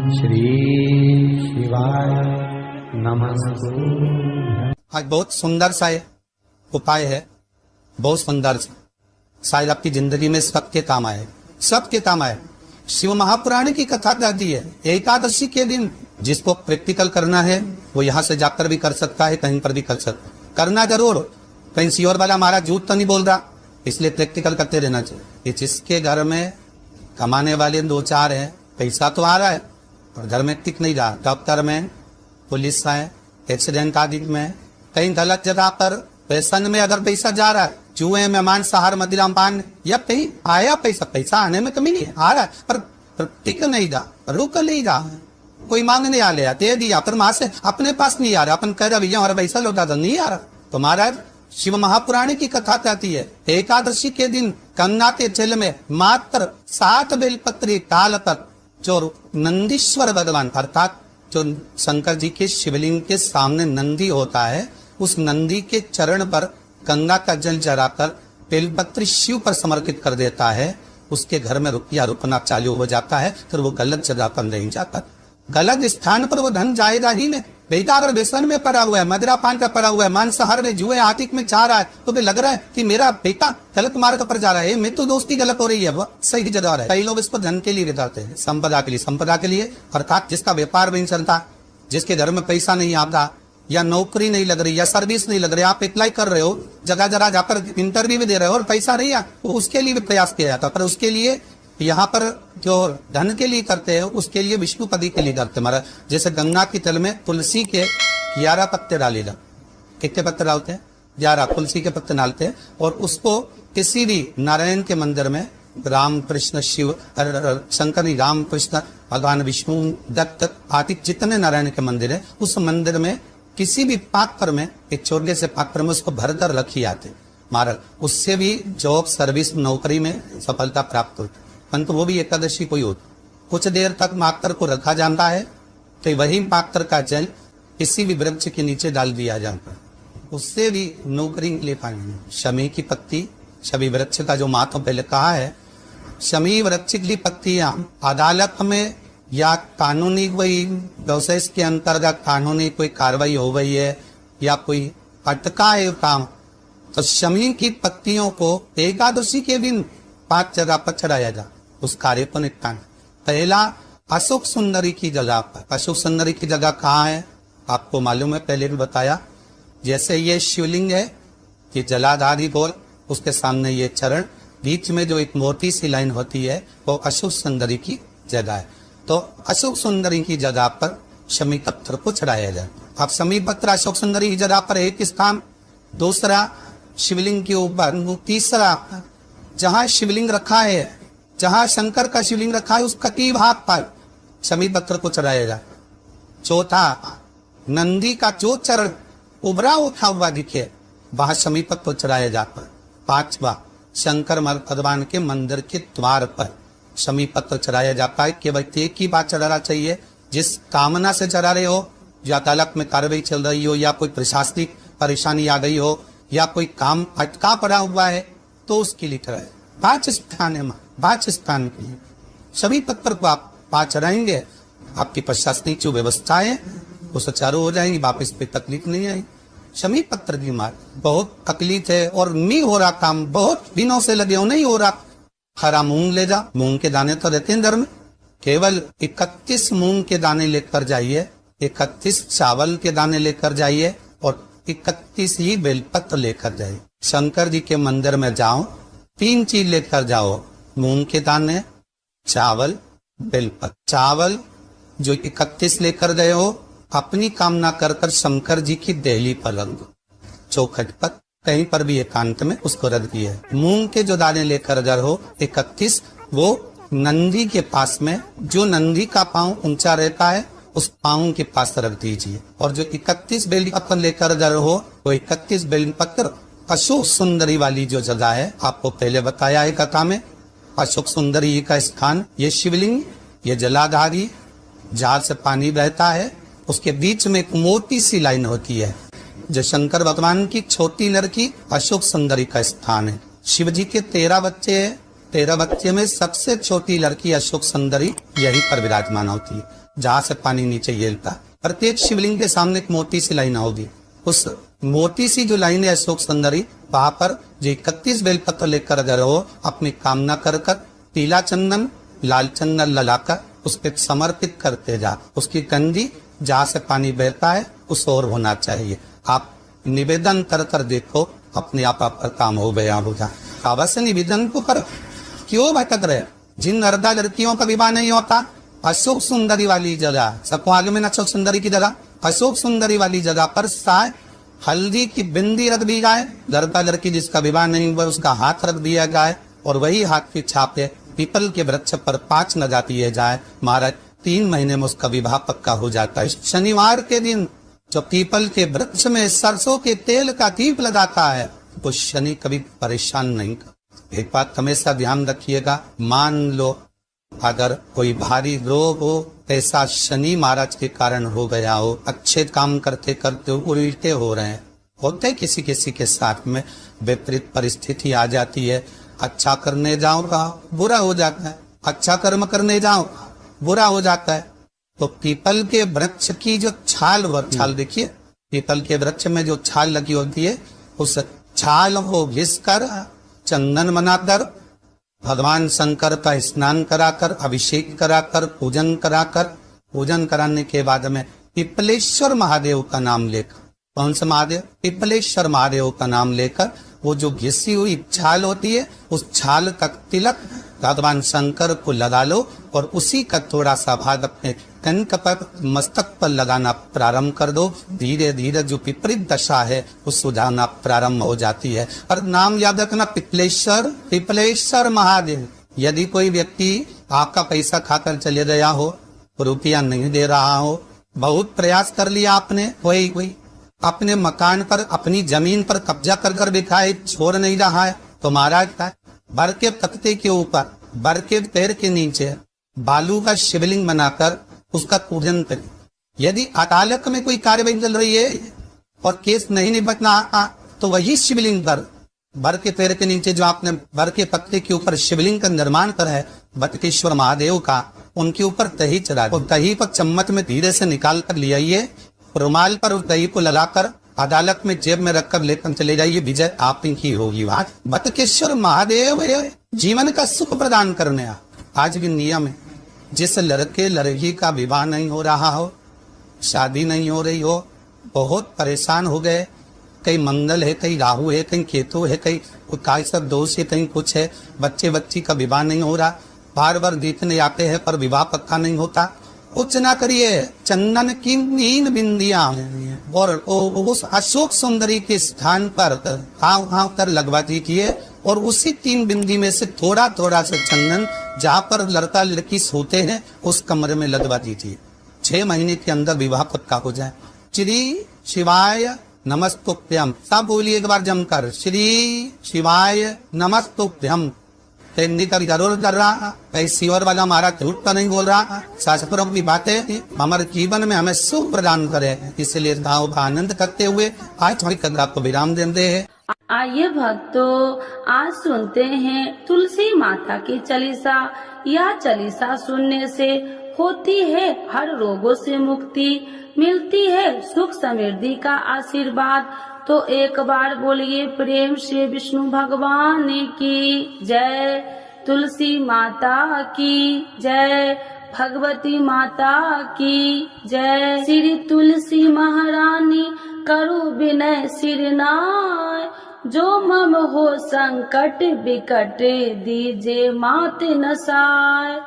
श्री शिवाय नमस्तुभ्यं। आज बहुत सुंदर सा उपाय है, बहुत सुंदर सा, शायद आपकी जिंदगी में सबके काम आए, सबके काम आए। शिव महापुराण की कथा कहती है एकादशी के दिन जिसको प्रैक्टिकल करना है वो यहाँ से जाकर भी कर सकता है, कहीं पर भी कर सकता, करना जरूर। कहीं सियोर वाला हमारा झूठ तो नहीं बोल रहा, इसलिए प्रैक्टिकल करते रहना चाहिए। ये जिसके घर में कमाने वाले दो चार हैं, पैसा तो आ रहा है पर घर में टिक नहीं रहा, डॉक्टर में, पुलिस है, एक्सीडेंट आदि में, कहीं गलत जगह पर पैसन में अगर पैसा जा रहा है, जुए में, मांसाहार, मदिरा पान, या कहीं आया पैसा आने में कमी नहीं है, आ रहा है पर टिक नहीं रहा, रुक नहीं रहा, कोई मांगने आ लिया दे दिया, पर वहां से अपने पास नहीं आ रहा, अपन कह रहा भैया हमारा पैसा लौटा दो, नहीं आ रहा। तो महाराज शिव महापुराण की कथा कहती है एकादशी के दिन गंगा के जल में मात्र 7 बेलपत्री डाल कर जो नंदीश्वर भगवान अर्थात जो शंकर जी के शिवलिंग के सामने नंदी होता है, उस नंदी के चरण पर गंगा का जल चढ़ाकर बेलपत्री शिव पर समर्पित कर देता है, उसके घर में रुपया रुकना चालू हो जाता है। फिर वो गलत जगह पर नहीं जाता, गलत स्थान पर वो धन जाएगा ही नहीं। बेटा अगर व्यसन में पड़ा हुआ है, मदिरा पान का पड़ा हुआ है, मांसाहार में, जुए आतिक में जा रहा है, तो भी लग रहा है कि मेरा बेटा गलत मार्ग पर जा रहा है, मैं तो दोस्ती गलत हो रही है, वो सही जगह है। कई लोग इसको धन के लिए बिताते हैं, संपदा के लिए अर्थात जिसका व्यापार नहीं चलता, जिसके घर में पैसा नहीं आता, या नौकरी नहीं लग रही, या सर्विस नहीं लग रही, आप अप्लाई कर रहे हो, जगह जगह जाकर इंटरव्यू भी दे रहे हो और पैसा नहीं है, उसके लिए भी प्रयास किया जाता। पर उसके लिए यहाँ पर जो धन के लिए करते हैं उसके लिए विष्णुपदी के लिए करते महाराज। जैसे गंगा की तल में तुलसी के 11 पत्ते डाले जाते, कितने पत्ते डालते हैं? 11 तुलसी के पत्ते डालते हैं, और उसको किसी भी नारायण के मंदिर में राम कृष्ण शिव शंकर राम कृष्ण भगवान विष्णु दत्त आदि जितने नारायण के मंदिर है, उस मंदिर में किसी भी पात्र में, एक छोटे से पात्र में उसको भरकर रखी आते महाराज। उससे भी जॉब सर्विस नौकरी में सफलता प्राप्त होती, परंतु वो भी एकादशी को ही होती। कुछ देर तक पात्र को रखा जाता है, तो वही पात्र का जल किसी भी वृक्ष के नीचे डाल दिया जाता है, उससे भी नौकरी ले पाएंगे। शमी की पत्ती, शमी वृक्ष का जो मातों पहले कहा है, शमी वृक्ष की पत्तियां अदालत में या कानूनी कोई प्रोसेस के अंतर्गत कानूनी कोई कार्रवाई हो गई है या कोई अटका है काम, तो शमी की पत्तियों को एकादशी के दिन 5 जगह पर चढ़ाया जा, उस कार्य को निपटाना। पहला अशोक सुंदरी की जगह पर। अशोक सुंदरी की जगह कहाँ है आपको मालूम है, पहले भी बताया। जैसे ये शिवलिंग है, ये जलाधारी गोल, उसके सामने ये चरण, बीच में जो एक मोटी सी लाइन होती है वो अशोक सुंदरी की जगह है। तो अशोक सुंदरी की जगह पर शमी पत्थर को चढ़ाया जाए। अब शमी पत्थर अशोक सुंदरी की जगह पर एक स्थान, दूसरा शिवलिंग के ऊपर, तीसरा जहां शिवलिंग रखा है, जहां शंकर का शिवलिंग रखा है उसका की भाग पर शमी पत्थर को चढ़ाया जाए। चौथा नंदी का जो चरण उभरा उठा हुआ दिखे वहां शमी पत्थर को चढ़ाया जाता है। पांचवा शंकर भगवान के मंदिर के द्वार पर शमी पत्थर चढ़ाया जाता है। केवल एक ही बात चढ़ाना चाहिए, जिस कामना से चढ़ा रहे हो, या अदालत में कार्रवाई चल रही हो, या कोई प्रशासनिक परेशानी आ गई हो, या कोई काम अटका पड़ा हुआ है, तो उसके लिए चढ़ाए। 5 स्थान है, 5 स्थान के लिए सभी पत्थर को आप 5 चढ़ाएंगे, आपकी प्रशासनिक जो व्यवस्था है वो सुचारू हो जाएंगी, वापस पे तकलीफ नहीं आएगी। शमी पत्थर की मार बहुत तकलीफ है और नहीं हो रहा काम, बहुत दिनों से लगे हो, नहीं हो रहा। हरा मूंग ले जा, मूंग के दाने तो रहते हैं घर में, केवल 31 मूंग के दाने लेकर जाइए, 31 चावल के दाने लेकर जाइए और 31 ही बेलपत्र लेकर जाइए। शंकर जी के मंदिर में जाओ, 3 चीज लेकर जाओ, मूंग के दाने, चावल, बेलपत्र। चावल जो 31 लेकर गए हो अपनी कामना कर कर शंकर जी की देहली पर रख दो, चौखट पर, कहीं पर भी एकांत में उसको रख दिए। मूंग के जो दाने लेकर गए हो 31, वो नंदी के पास में, जो नंदी का पांव ऊंचा रहता है उस पांव के पास रख दीजिए। और जो 31 बेलपत्र लेकर गए हो वो 31 बेलपत्र अशोक सुंदरी वाली जो जगह है, आपको पहले बताया है कथा में, अशोक सुंदरी का स्थान, ये शिवलिंग, ये जलाधारी, जहां से पानी बहता है, उसके बीच में एक मोटी सी लाइन होती है, जो शंकर भगवान की छोटी लड़की अशोक सुंदरी का स्थान है। शिव जी के 13 बच्चे हैं, 13 बच्चे में सबसे छोटी लड़की अशोक सुंदरी यहीं पर विराजमान होती है। जहां से पानी नीचे गिरता। प्रत्येक शिवलिंग के सामने एक मोटी सी लाइन होगी, उस मोटी सी जो लाइन है अशोक सुंदरी, वहां पर जो 31 बेलपत्र लेकर अगर हो अपनी कामना कर कर पीला चंदन लाल चंदन ललाकर उस पर समर्पित करते जा। उसकी कंजी जहां से पानी बहता है उस ओर होना चाहिए। आप निवेदन कर कर देखो, अपने आप आपका काम हो गया होगा। अवश्य निवेदन को करो। क्यों भटक रहे? जिन नर्दा लड़कियों का विवाह नहीं होता, अशोक सुंदरी वाली जगह, सबको आगे में अशोक सुंदरी की जगह, अशोक सुंदरी वाली जगह पर साय हल्दी की बिंदी रख दी जाए। लड़का लड़की जिसका विवाह नहीं हुआ उसका हाथ रख दिया जाए और वही हाथ की छापे पीपल के वृक्ष पर 5 लगा दिए जाए। महाराज 3 महीने में उसका विवाह पक्का हो जाता है। शनिवार के दिन जो पीपल के वृक्ष में सरसों के तेल का दीप लगाता है वो शनि कभी परेशान नहीं कर। एक बात हमेशा ध्यान रखिएगा, मान लो अगर कोई भारी रोग हो, ऐसा शनि महाराज के कारण हो गया हो, अच्छे काम करते करते उल्टे हो रहे हैं, होते किसी किसी के साथ में विपरीत परिस्थिति आ जाती है। अच्छा करने जाओ बुरा हो जाता है, अच्छा कर्म करने जाओ बुरा हो जाता है। तो पीपल के वृक्ष की जो छाल देखिए, पीपल के वृक्ष में जो छाल लगी होती है उस छाल को घिसकर चंदन बनाकर भगवान शंकर का स्नान कराकर अभिषेक कराकर पूजन कराने के बाद में पिपलेश्वर महादेव का नाम लेकर, कौन सा महादेव? पिपलेश्वर महादेव का नाम लेकर वो जो घिसी हुई छाल होती है उस छाल का तिलक भगवान शंकर को लगा लो और उसी का थोड़ा सा भाग अपने कंठ पर मस्तक पर लगाना प्रारंभ कर दो। धीरे धीरे जो विपरीत दशा है वो सुधारना प्रारंभ हो जाती है। और नाम याद रखना, पिपलेश्वर महादेव। यदि कोई व्यक्ति आपका पैसा खाकर चले गया हो, रुपया नहीं दे रहा हो, बहुत प्रयास कर लिया आपने, वही अपने मकान पर अपनी जमीन पर कब्जा कर बिठाए, छोड़ नहीं रहा है, तो महाराज बर के तख्ते के ऊपर बर के पैर के नीचे बालू का शिवलिंग बनाकर उसका पूजन करें। यदि अदालत में कोई कार्यवाही चल रही है और केस नहीं निपटना तो वही शिवलिंग पर बर के पैर के नीचे जो आपने बर के पत्ते के ऊपर शिवलिंग का निर्माण करा है बटकेश्वर महादेव का, उनके ऊपर दही चढ़ा दो। दही पर चम्मच में धीरे से निकाल कर ले आइए, रुमाल पर उस दही को लगाकर अदालत में जेब में रखकर लेकर चले जाइए, विजय आप ही होगी। बात बटकेश्वर महादेव जीवन का सुख प्रदान करने। आज भी नियम है, जिस लड़के लड़की का विवाह नहीं हो रहा हो, शादी नहीं हो रही हो, बहुत परेशान हो गए, कहीं मंगल है, कहीं राहु है, कहीं केतु है, कहीं काय सब दोष है, कहीं कुछ है, बच्ची का विवाह नहीं हो रहा, बार बार देखने आते हैं पर विवाह पक्का नहीं होता, कुछ ना करिए, चंदन की 3 बिंदियां और उस अशोक सुंदरी के स्थान पर हाव कर लगवा दीजिए और उसी 3 बिंदी में से थोड़ा थोड़ा सा चंदन जहाँ पर लड़का लड़की सोते हैं उस कमरे में लगवा दीजिए। 6 महीने के अंदर विवाह पक्का हो जाए। श्री शिवाय नमस्तुभ्यम, सब बोलिए एक बार जमकर, श्री शिवाय नमस्तुभ्यम। हिंदी का जरूर कर रहा, शिवर वाला हमारा झूठ का नहीं बोल रहा, शास्त्रों की बातें हमारे जीवन में हमें सुख प्रदान करे, इसलिए भाव आनंद करते हुए आज थोड़ी कदर आपको विराम देते हैं। आइए भक्तों, आज सुनते हैं तुलसी माता की चालीसा। यह चालीसा सुनने से होती है हर रोगों से मुक्ति, मिलती है सुख समृद्धि का आशीर्वाद। तो एक बार बोलिए प्रेम से विष्णु भगवान की जय, तुलसी माता की जय, भगवती माता की जय। श्री तुलसी महारानी करो विनय सिरनाय, जो मम हो संकट विकट दीजे मात नसाय।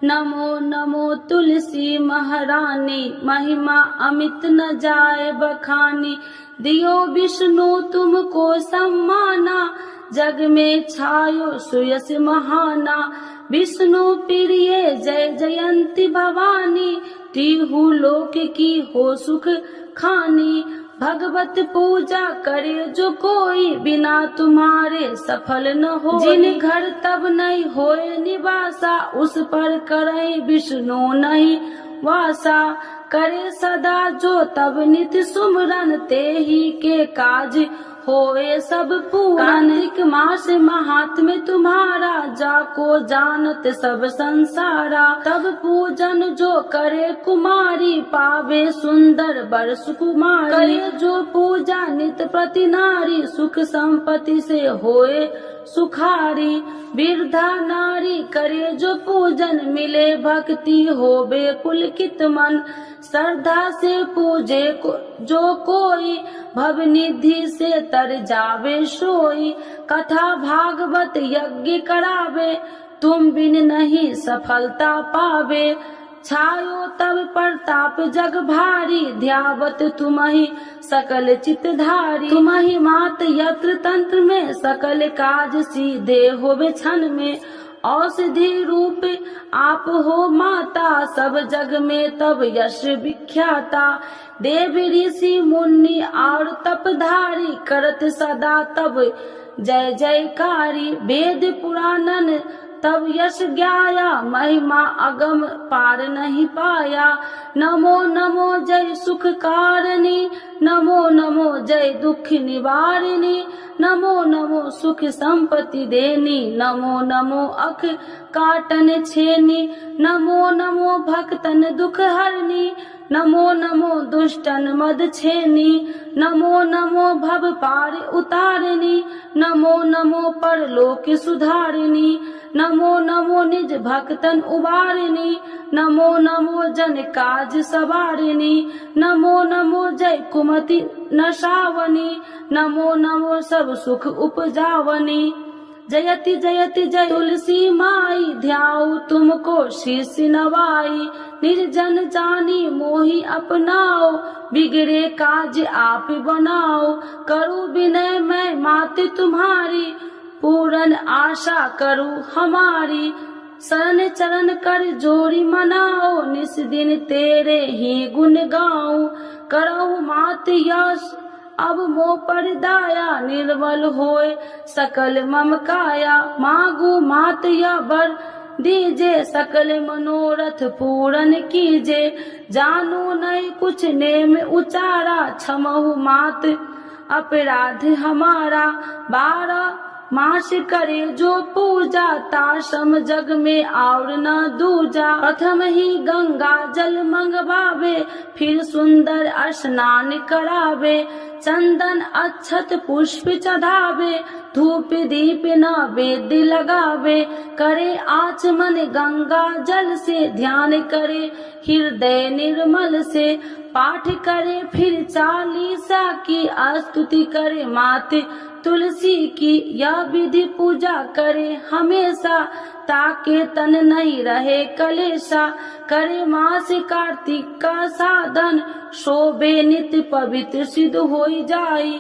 नमो नमो तुलसी महारानी, महिमा अमित न जाए बखानी, दियो विष्णु तुमको सम्माना, जग में छायो सुयस महाना। विष्णु प्रिय जय जयंती भवानी, तिहु लोक की हो सुख खानी। भगवत पूजा करे जो कोई, बिना तुम्हारे सफल न हो। जिन घर तब नहीं होए निवासा, उस पर करे विष्णु नहीं वासा। करे सदा जो तब नित सुमरन, ते ही के काज होए सब पूरन। कार्तिक मास महात्म्य तुम्हारा, जाको जानत सब संसारा। तब पूजन जो करे कुमारी, पावे सुंदर वर सुकुमारी। करे जो पूजा नित प्रति नारी, सुख संपत्ति से होए सुखारी। वृद्धा नारी करे जो पूजन, मिले भक्ति होवे पुलकित मन। श्रद्धा से पूजे जो कोई, भव निधि से तर जावे सोई। कथा भागवत यज्ञ करावे, तुम बिन नहीं सफलता पावे। छायो तब प्रताप जग भारी, ध्यावत तुम्हि सकल चितधारी। तुम्हि मात यत्र तंत्र में, सकल काज सीधे होवे क्षण में। औषधि रूप आप हो माता, सब जग में तब यश विख्याता। देव ऋषि मुनि और तपधारी, करत सदा तब जय जयकारी। वेद पुराणन तब यश ज्ञाया, महिमा अगम पार नहीं पाया। नमो नमो जय सुख कारिणी, नमो नमो जय दुख निवारिणी। नमो नमो सुख संपत्ति देनी, नमो नमो अख काटन छेनी। नमो नमो भक्तन दुख हरनी, नमो नमो दुष्टन मद छेनी। नमो नमो भव पार उतारिणी, नमो नमो परलोक सुधारिणी। नमो नमो निज भक्तन उबारिणी, नमो नमो जन काज सवारिणी। नमो नमो जय कुमति नशावनी, नमो नमो सब सुख उपजावनी। जयति जयति जय तुलसी माई, ध्याऊ तुमको शीश नवाई। निर्जन जानी मोहि अपनाओ, बिगड़े काज आप बनाओ। करूँ विनय मैं मात तुम्हारी, पूरन आशा करूँ हमारी। शरण चरण कर जोड़ी मनाओ, निस दिन तेरे ही गुण गाऊं। करहु मात यश अब मोह पर दाया, निर्मल होए सकल मम काया। मांगू मात या वर दीजे, सकल मनोरथ पूरन कीजे। जानू नहीं कुछ नेम उचारा, क्षमहु मात अपराध हमारा। 12 मास करे जो पूजा, ताशम जग में और न दूजा। प्रथम ही गंगा जल मंगवावे, फिर सुंदर स्नान करावे। चंदन अक्षत पुष्प चढ़ावे, धूप दीप नैवेद्य लगावे। करे आचमन गंगा जल से, ध्यान करे हृदय निर्मल से। पाठ करे फिर 40 की, स्तुति करे मात तुलसी की। यह विधि पूजा करे हमेशा, ताके तन नहीं रहे कलेशा। करे मास कार्तिक का साधन, शोभे नित्य पवित्र सिद्ध होई जाई।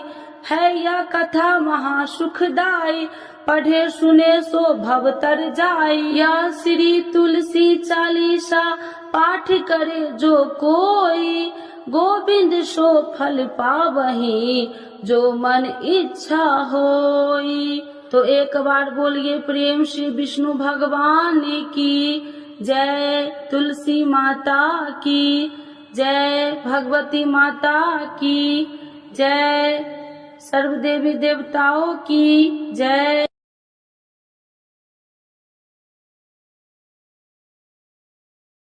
है यह कथा महासुखदाई, पढ़े सुने सो भव तर जाई। यह श्री तुलसी चालीसा, पाठ करे जो कोई। गोविंद सो फल पावही, जो मन इच्छा होई। तो एक बार बोलिए प्रेम श्री विष्णु भगवान की जय। तुलसी माता की जय, भगवती माता की जय, सर्व देवी देवताओं की जय।